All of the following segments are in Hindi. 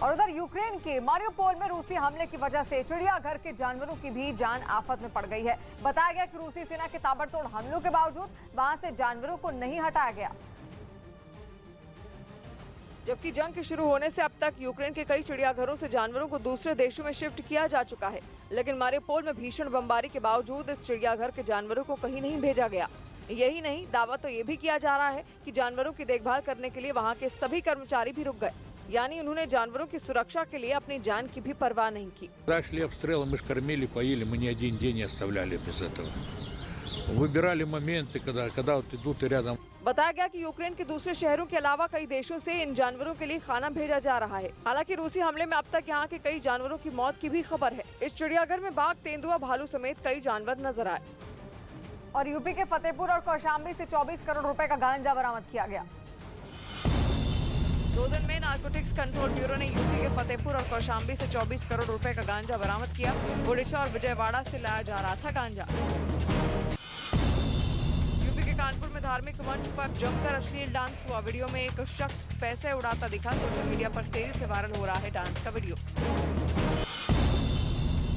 और उधर यूक्रेन के मारियोपोल में रूसी हमले की वजह से चिड़ियाघर के जानवरों की भी जान आफत में पड़ गई है। बताया गया कि रूसी सेना के ताबड़तोड़ हमलों के बावजूद वहां से जानवरों को नहीं हटाया गया। जबकि जंग के शुरू होने से अब तक यूक्रेन के कई चिड़ियाघरों से जानवरों को दूसरे देशों में शिफ्ट किया जा चुका है, लेकिन मारियोपोल में भीषण बमबारी के बावजूद इस चिड़ियाघर के जानवरों को कहीं नहीं भेजा गया। यही नहीं, दावा तो ये भी किया जा रहा है कि जानवरों की देखभाल करने के लिए वहां के सभी कर्मचारी भी रुक गए, यानी उन्होंने जानवरों की सुरक्षा के लिए अपनी जान की भी परवाह नहीं की। Шли обстрелы, мы кормили, поили, мы ни один день не оставляли без этого. Выбирали моменты, когда вот идут и рядом. बताया गया कि यूक्रेन के दूसरे शहरों के अलावा कई देशों से इन जानवरों के लिए खाना भेजा जा रहा है। हालांकि रूसी हमले में अब तक यहाँ के कई जानवरों की मौत की भी खबर है। इस चिड़ियाघर में बाघ, तेंदुआ, भालू समेत कई जानवर नजर आए। और यूपी के फतेहपुर और कौशाम्बी से 24 करोड़ रुपए का गांजा बरामद किया गया। 2 दिन में नारकोटिक्स कंट्रोल ब्यूरो ने यूपी के फतेहपुर और कौशाम्बी से 24 करोड़ रुपए का गांजा बरामद किया। ओडिशा और विजयवाड़ा से लाया जा रहा था गांजा। यूपी के कानपुर में धार्मिक मंच पर जमकर अश्लील डांस हुआ। वीडियो में एक शख्स पैसे उड़ाता दिखा। सोशल मीडिया पर तेजी से वायरल हो रहा है डांस का वीडियो।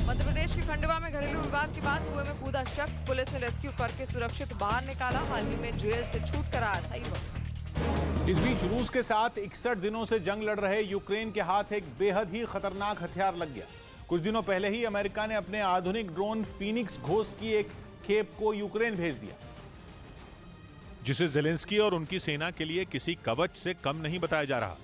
मध्य प्रदेश के खंडवा में घरेलू विवाद के बाद कुएं में कूदा शख्स, पुलिस ने रेस्क्यू करके सुरक्षित बाहर निकाला। हाल ही में जेल से छूट कर आया था युवक। इस बीच रूस के साथ 61 दिनों से जंग लड़ रहे यूक्रेन के हाथ एक बेहद ही खतरनाक हथियार लग गया। कुछ दिनों पहले ही अमेरिका ने अपने आधुनिक ड्रोन फीनिक्स घोस्ट की एक खेप को यूक्रेन भेज दिया, जिसे जेलेंस्की और उनकी सेना के लिए किसी कवच से कम नहीं बताया जा रहा,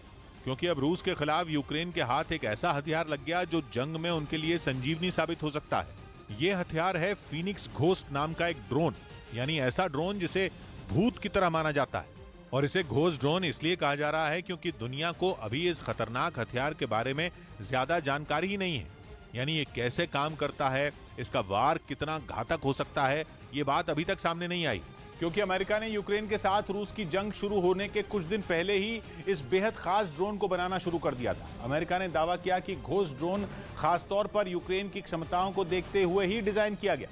क्योंकि अब रूस के खिलाफ यूक्रेन के हाथ एक ऐसा हथियार लग गया जो जंग में उनके लिए संजीवनी साबित हो सकता है। यह हथियार है फीनिक्स घोस्ट नाम का एक ड्रोन, यानी ऐसा ड्रोन जिसे भूत की तरह माना जाता है। और इसे घोस्ट ड्रोन इसलिए कहा जा रहा है क्योंकि दुनिया को अभी इस खतरनाक हथियार के बारे में ज्यादा जानकारी ही नहीं है, यानी ये कैसे काम करता है, इसका वार कितना घातक हो सकता है, ये बात अभी तक सामने नहीं आई। क्योंकि अमेरिका ने यूक्रेन के साथ रूस की जंग शुरू होने के कुछ दिन पहले ही इस बेहद खास ड्रोन को बनाना शुरू कर दिया था। अमेरिका ने दावा किया कि घोस्ट ड्रोन खासतौर पर यूक्रेन की क्षमताओं को देखते हुए ही डिजाइन किया गया,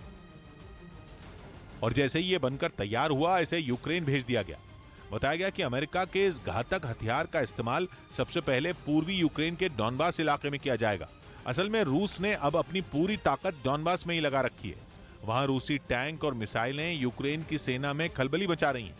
और जैसे ही ये बनकर तैयार हुआ, इसे यूक्रेन भेज दिया गया। बताया गया कि अमेरिका के इस घातक हथियार का इस्तेमाल सबसे पहले पूर्वी यूक्रेन के डॉनबास इलाके में किया जाएगा। असल में रूस ने अब अपनी पूरी ताकत डॉनबास में ही लगा रखी है। वहां रूसी टैंक और मिसाइलें यूक्रेन की सेना में खलबली मचा रही हैं।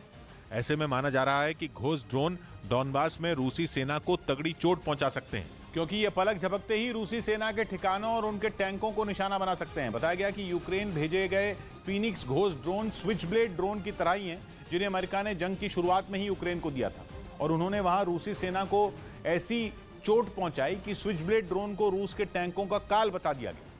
ऐसे में माना जा रहा है कि घोस्ट ड्रोन डॉनबास में रूसी सेना को तगड़ी चोट पहुंचा सकते हैं, क्योंकि ये पलक झपकते ही रूसी सेना के ठिकानों और उनके टैंकों को निशाना बना सकते हैं। बताया गया कि यूक्रेन भेजे गए Phoenix ghost drone switch blade drone की तरह ही हैं, जिन्हें अमेरिका ने जंग की शुरुआत में ही यूक्रेन को दिया था, और उन्होंने वहां रूसी सेना को ऐसी चोट पहुंचाई कि स्विच ब्लेड ड्रोन को रूस के टैंकों का काल बता दिया गया।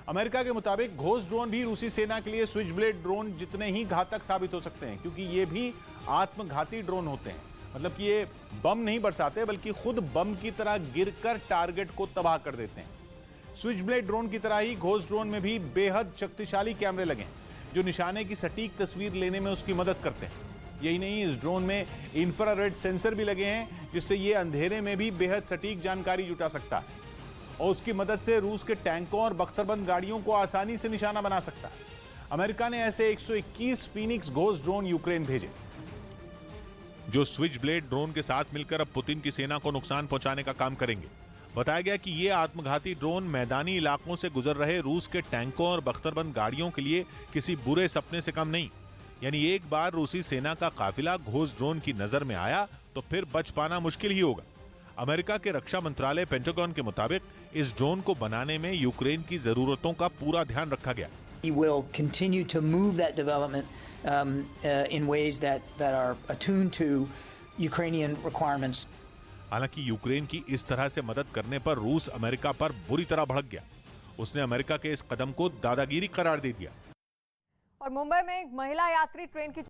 अमेरिका के मुताबिक घोस्ट ड्रोन भी रूसी सेना के लिए स्विच ब्लेड ड्रोन जितने ही घातक साबित हो सकते हैं, क्योंकि ये भी आत्मघाती ड्रोन होते हैं। मतलब कि ये बम नहीं बरसाते, बल्कि खुद बम की तरह गिरकर टारगेट को तबाह कर देते हैं। स्विच ब्लेड ड्रोन की तरह ही घोस्ट ड्रोन में भी बेहद शक्तिशाली कैमरे लगे हैं, जो निशाने की सटीक तस्वीर लेने में उसकी मदद करते हैं। यही नहीं, इस ड्रोन में इंफ्रारेड सेंसर भी लगे हैं, जिससे ये अंधेरे में भी बेहद सटीक जानकारी जुटा सकता है, और उसकी मदद से रूस के टैंकों और बख्तरबंद गाड़ियों को आसानी से निशाना बना सकता है। अमेरिका ने ऐसे 121 फीनिक्स घोस्ट ड्रोन यूक्रेन भेजे, जो स्विच ब्लेड ड्रोन के साथ मिलकर अब पुतिन की सेना को नुकसान पहुंचाने का काम करेंगे। बताया गया कि ये आत्मघाती ड्रोन मैदानी इलाकों से गुजर रहे रूस के टैंकों और बख्तरबंद गाड़ियों के लिए किसी बुरे सपने से कम नहीं। यानी एक बार रूसी सेना का काफिला घोस्ट ड्रोन की नजर में आया तो फिर बच पाना मुश्किल ही होगा। अमेरिका के रक्षा मंत्रालय पेंटागन के मुताबिक इस ड्रोन को बनाने में यूक्रेन की जरूरतों का पूरा ध्यान रखा गया। We will continue to move that development in ways that are attuned to Ukrainian requirements. हालांकि यूक्रेन की इस तरह से मदद करने पर रूस अमेरिका पर बुरी तरह भड़क गया। उसने अमेरिका के इस कदम को दादागिरी करार दे दिया। और मुंबई में एक महिला यात्री ट्रेन की